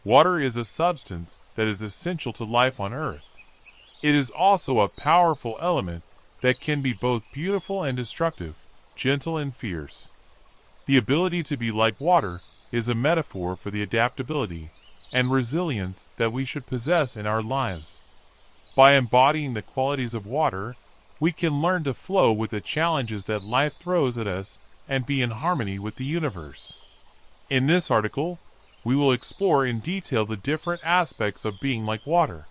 Water is a substance that is essential to life on Earth. It is also a powerful element that can be both beautiful and destructive, gentle and fierce. The ability to be like water is a metaphor for the adaptability and resilience that we should possess in our lives. By embodying the qualities of water, we can learn to flow with the challenges that life throws at us and be in harmony with the universe. In this article, we will explore in detail the different aspects of being like water.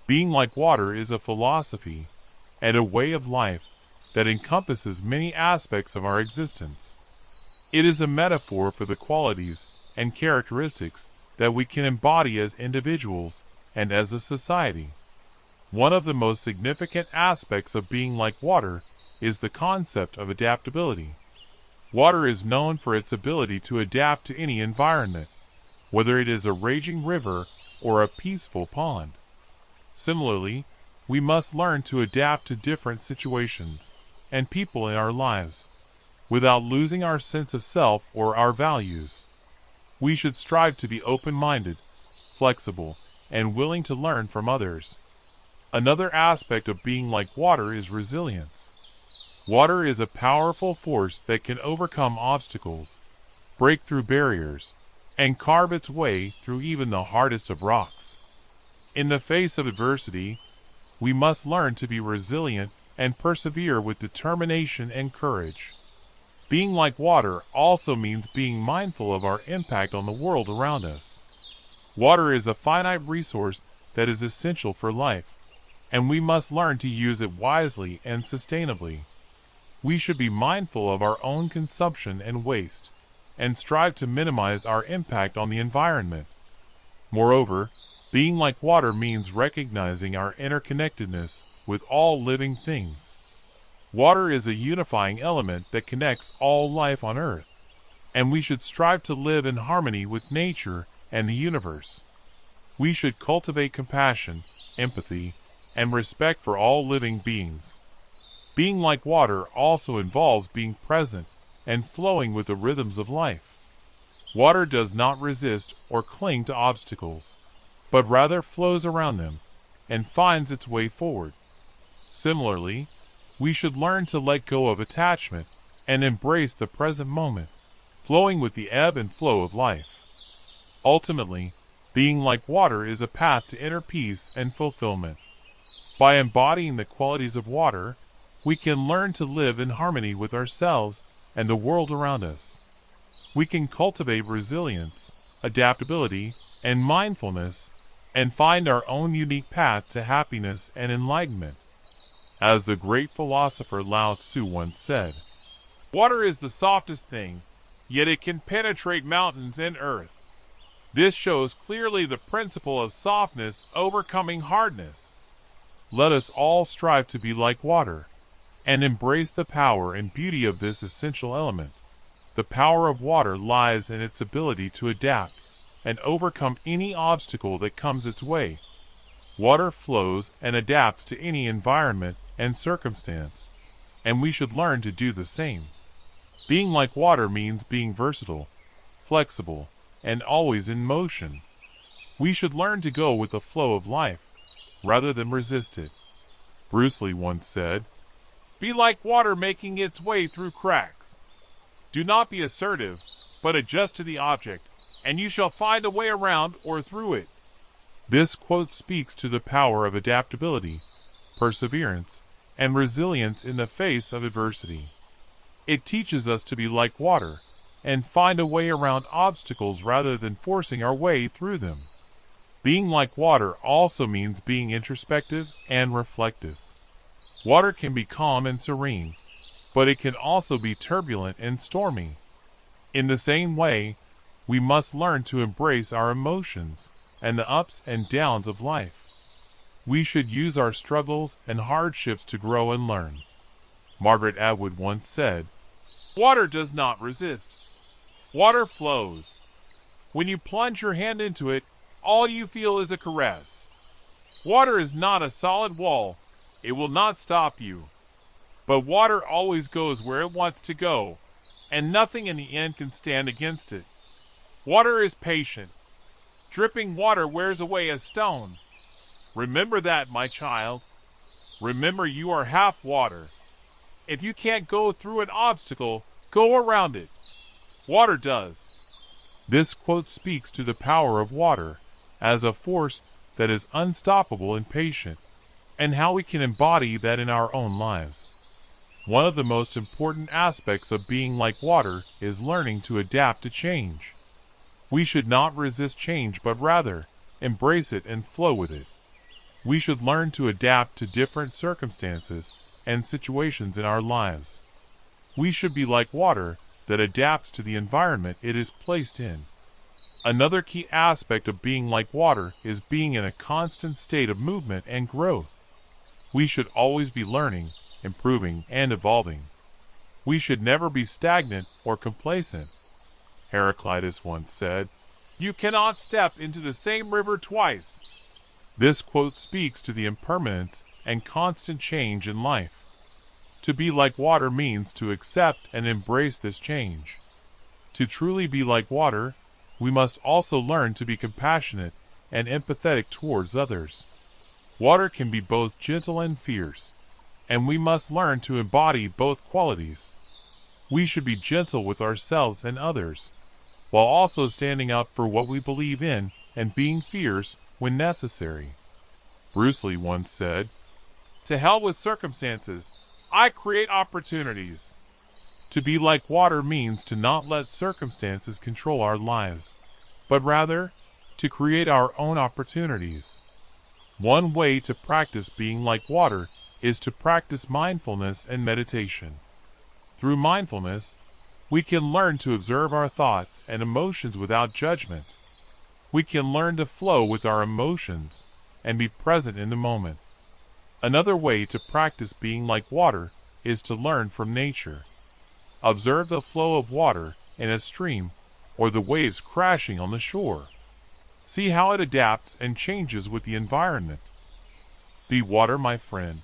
Being like water is a philosophy and a way of life that encompasses many aspects of our existence. It is a metaphor for the qualities and characteristics that we can embody as individuals and as a society. One of the most significant aspects of being like water is the concept of adaptability. Water is known for its ability to adapt to any environment, whether it is a raging river or a peaceful pond. Similarly, we must learn to adapt to different situations and people in our lives, without losing our sense of self or our values. We should strive to be open-minded, flexible, and willing to learn from others. Another aspect of being like water is resilience. Water is a powerful force that can overcome obstacles, break through barriers, and carve its way through even the hardest of rocks. In the face of adversity, we must learn to be resilient and persevere with determination and courage. Being like water also means being mindful of our impact on the world around us. Water is a finite resource that is essential for life, and we must learn to use it wisely and sustainably. We should be mindful of our own consumption and waste, and strive to minimize our impact on the environment. Moreover, being like water means recognizing our interconnectedness with all living things. Water is a unifying element that connects all life on Earth, and we should strive to live in harmony with nature and the universe. We should cultivate compassion, empathy, and respect for all living beings. Being like water also involves being present and flowing with the rhythms of life. Water does not resist or cling to obstacles, but rather flows around them and finds its way forward. Similarly, we should learn to let go of attachment and embrace the present moment, flowing with the ebb and flow of life. Ultimately, being like water is a path to inner peace and fulfillment. By embodying the qualities of water, we can learn to live in harmony with ourselves and the world around us. We can cultivate resilience, adaptability, and mindfulness, and find our own unique path to happiness and enlightenment. As the great philosopher Lao Tzu once said, "Water is the softest thing, yet it can penetrate mountains and earth." This shows clearly the principle of softness overcoming hardness. Let us all strive to be like water, and embrace the power and beauty of this essential element. The power of water lies in its ability to adapt and overcome any obstacle that comes its way. Water flows and adapts to any environment and circumstance, and we should learn to do the same. Being like water means being versatile, flexible, and always in motion. We should learn to go with the flow of life, rather than resist it. Bruce Lee once said, "Be like water making its way through cracks. Do not be assertive, but adjust to the object, and you shall find a way around or through it." This quote speaks to the power of adaptability, perseverance, and resilience in the face of adversity. It teaches us to be like water and find a way around obstacles rather than forcing our way through them. Being like water also means being introspective and reflective. Water can be calm and serene, but it can also be turbulent and stormy. In the same way, we must learn to embrace our emotions and the ups and downs of life. We should use our struggles and hardships to grow and learn. Margaret Atwood once said, "Water does not resist. Water flows. When you plunge your hand into it, all you feel is a caress. Water is not a solid wall. It will not stop you. But water always goes where it wants to go, and nothing in the end can stand against it. Water is patient. Dripping water wears away a stone. Remember that, my child. Remember you are half water. If you can't go through an obstacle, go around it. Water does. This quote speaks to the power of water as a force that is unstoppable and patient, and how we can embody that in our own lives. One of the most important aspects of being like water is learning to adapt to change. We should not resist change, but rather embrace it and flow with it. We should learn to adapt to different circumstances and situations in our lives. We should be like water that adapts to the environment it is placed in. Another key aspect of being like water is being in a constant state of movement and growth. We should always be learning, improving, and evolving. We should never be stagnant or complacent. Heraclitus once said, "You cannot step into the same river twice." This quote speaks to the impermanence and constant change in life. To be like water means to accept and embrace this change. To truly be like water, we must also learn to be compassionate and empathetic towards others. Water can be both gentle and fierce, and we must learn to embody both qualities. We should be gentle with ourselves and others, while also standing up for what we believe in and being fierce when necessary. Bruce Lee once said, "To hell with circumstances, I create opportunities." To be like water means to not let circumstances control our lives, but rather to create our own opportunities. One way to practice being like water is to practice mindfulness and meditation. Through mindfulness, we can learn to observe our thoughts and emotions without judgment. We can learn to flow with our emotions and be present in the moment. Another way to practice being like water is to learn from nature. Observe the flow of water in a stream or the waves crashing on the shore. See how it adapts and changes with the environment. Be water, my friend.